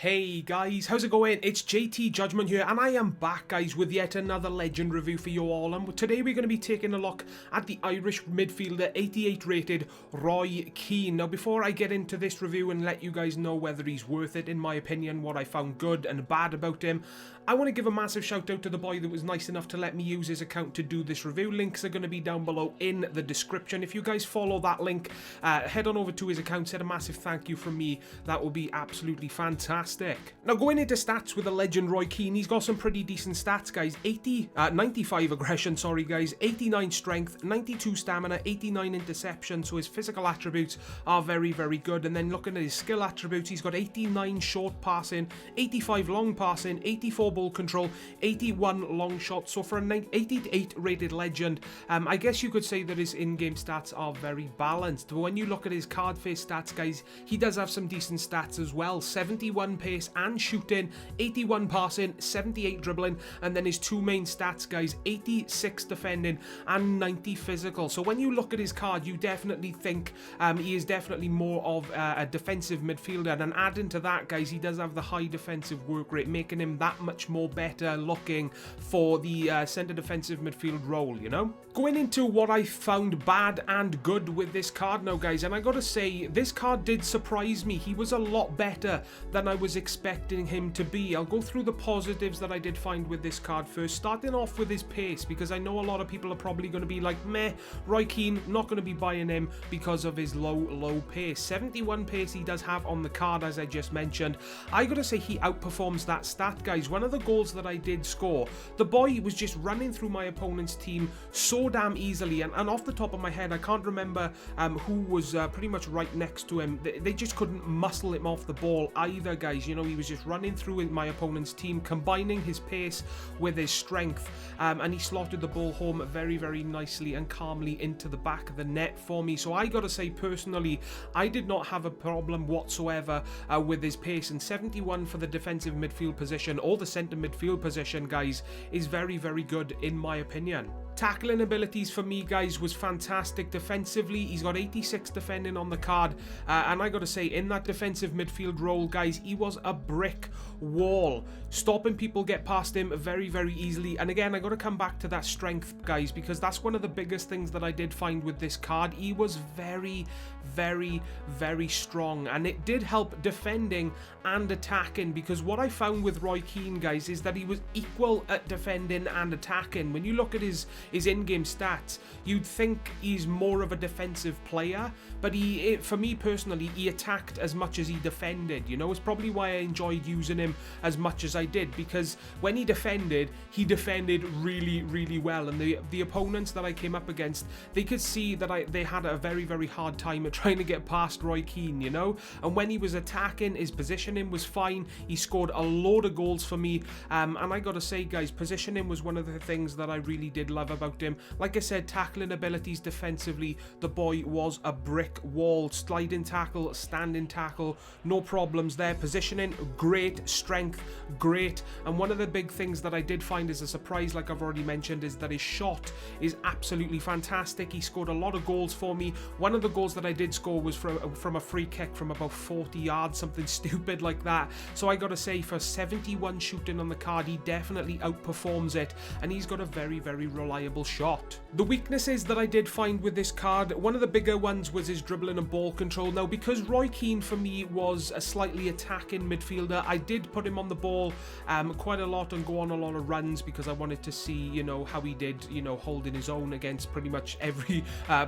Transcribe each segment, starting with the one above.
Hey guys, how's it going? It's JTJudgment here, and I am back guys with yet another legend review for you all, and today we're going to be taking a look at the Irish midfielder 88 rated Roy Keane. Now before I get into this review and let you guys know whether he's worth it in my opinion, what I found good and bad about him, I want to give a massive shout out to the boy that was nice enough to let me use his account to do this review. Links are going to be down below in the description. If you guys follow that link, head on over to his account, said a massive thank you from me. That will be absolutely fantastic. Now going into stats with the legend Roy Keane, he's got some pretty decent stats guys. 95 aggression, sorry guys, 89 strength, 92 stamina, 89 interception, so his physical attributes are very good. And then looking at his skill attributes, he's got 89 short passing, 85 long passing, 84 ball control, 81 long shot. So for an 88 rated legend, I guess you could say that his in-game stats are very balanced. But when you look at his card face stats guys, he does have some decent stats as well. 71 pace and shooting, 81 passing, 78 dribbling, and then his two main stats guys, 86 defending and 90 physical. So when you look at his card, you definitely think he is definitely more of a defensive midfielder, and adding to that guys, he does have the high defensive work rate, making him that much more better looking for the centre defensive midfield role, you know. Going into what I found bad and good with this card now guys, and I gotta say this card did surprise me. He was a lot better than I was expecting him to be. I'll go through the positives that I did find with this card first, starting off with his pace, because I know a lot of people are probably going to be like, meh, Roy Keane, not going to be buying him because of his low pace. 71 pace he does have on the card, as I just mentioned. I gotta say he outperforms that stat guys. One of the goals that I did score, the boy was just running through my opponent's team so damn easily, and off the top of my head I can't remember who was pretty much right next to him. They just couldn't muscle him off the ball either guys. You know, he was just running through my opponent's team, combining his pace with his strength, and he slotted the ball home very nicely and calmly into the back of the net for me. So I gotta say personally, I did not have a problem whatsoever with his pace, and 71 for the defensive midfield position or the centre midfield position guys is very good in my opinion. Tackling abilities for me guys was fantastic. Defensively he's got 86 defending on the card, and I gotta say in that defensive midfield role guys, he was a brick wall, stopping people get past him very easily. And again, I gotta come back to that strength guys, because that's one of the biggest things that I did find with this card. He was very strong, and it did help defending and attacking, because what I found with Roy Keane guys is that he was equal at defending and attacking. When you look at his in-game stats, you'd think he's more of a defensive player, but for me personally, he attacked as much as he defended. You know, it's probably why I enjoyed using him as much as I did, because when he defended really well, and the opponents that I came up against, they could see that they had a very hard time at trying to get past Roy Keane, you know. And when he was attacking, his positioning was fine. He scored a load of goals for me, and I gotta say guys, positioning was one of the things that I really did love about him. Like I said, tackling abilities defensively, the boy was a brick wall. Sliding tackle, standing tackle, no problems there. Positioning, great. Strength, great. And one of the big things that I did find as a surprise, like I've already mentioned, is that his shot is absolutely fantastic. He scored a lot of goals for me. One of the goals that I did score was from a free kick from about 40 yards, something stupid like that. So I gotta say, for 71 shooting on the card, he definitely outperforms it, and he's got a very reliable shot. The weaknesses that I did find with this card, one of the bigger ones was his dribbling and ball control. Now because Roy Keane for me was a slightly attacking midfielder, I did put him on the ball quite a lot and go on a lot of runs, because I wanted to see, you know, how he did, you know, holding his own against pretty much every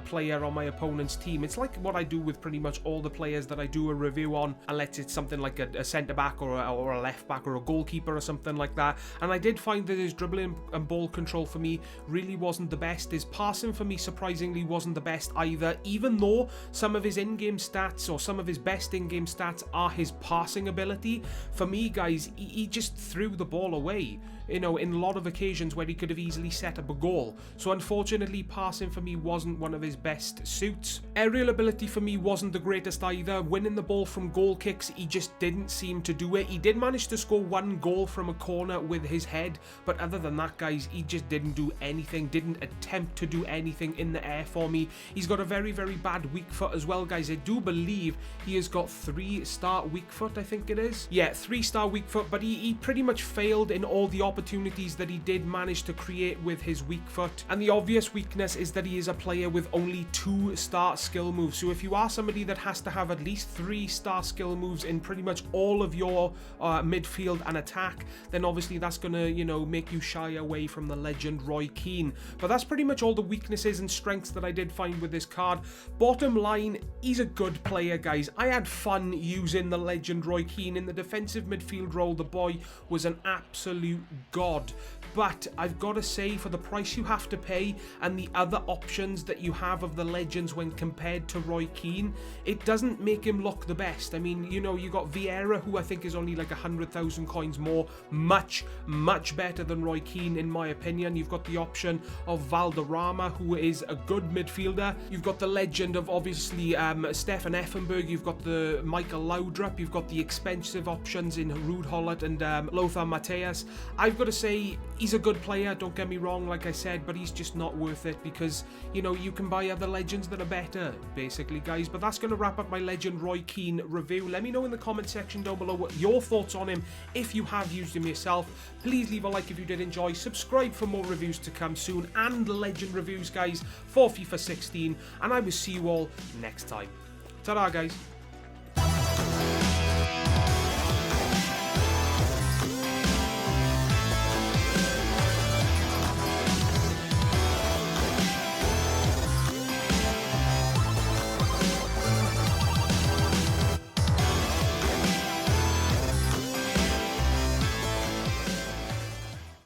player on my opponent's team. It's like what I do with pretty much all the players that I do a review on, unless it's something like a centre back or a left back or a goalkeeper or something like that. And I did find that his dribbling and ball control for me really wasn't the best. His passing for me surprisingly wasn't the best either, even though some of his in-game stats, or some of his best in-game stats, are his passing ability. For me guys, he just threw the ball away, you know, in a lot of occasions where he could have easily set up a goal. So unfortunately, passing for me wasn't one of his best suits. Aerial ability for me wasn't the greatest either. Winning the ball from goal kicks, he just didn't seem to do it. He did manage to score one goal from a corner with his head, but other than that guys, he just didn't do anything anything, didn't attempt to do anything in the air for me. He's got a very, very bad weak foot as well, guys. I do believe he has got 3-star weak foot, I think it is. Yeah, 3-star weak foot, but he pretty much failed in all the opportunities that he did manage to create with his weak foot. And the obvious weakness is that he is a player with only 2-star skill moves. So if you are somebody that has to have at least 3-star skill moves in pretty much all of your midfield and attack, then obviously that's gonna, you know, make you shy away from the legend Roy Keane. But that's pretty much all the weaknesses and strengths that I did find with this card. Bottom line, he's a good player, guys. I had fun using the legend Roy Keane in the defensive midfield role. The boy was an absolute god. But I've got to say, for the price you have to pay and the other options that you have of the legends when compared to Roy Keane, it doesn't make him look the best. I mean, you know, you got Vieira, who I think is only like 100,000 coins more. Much, much better than Roy Keane, in my opinion. You've got the option of Valderrama, who is a good midfielder. You've got the legend of, obviously, Stefan Effenberg. You've got the Michael Laudrup. You've got the expensive options in Ruud Gullit and Lothar Matthäus. I've got to say, he's a good player, don't get me wrong, like I said, but he's just not worth it because, you know, you can buy other legends that are better, basically, guys. But that's going to wrap up my legend Roy Keane review. Let me know in the comment section down below what your thoughts on him, if you have used him yourself. Please leave a like if you did enjoy, subscribe for more reviews to come soon, and legend reviews, guys, for FIFA 16, and I will see you all next time. Ta-da, guys.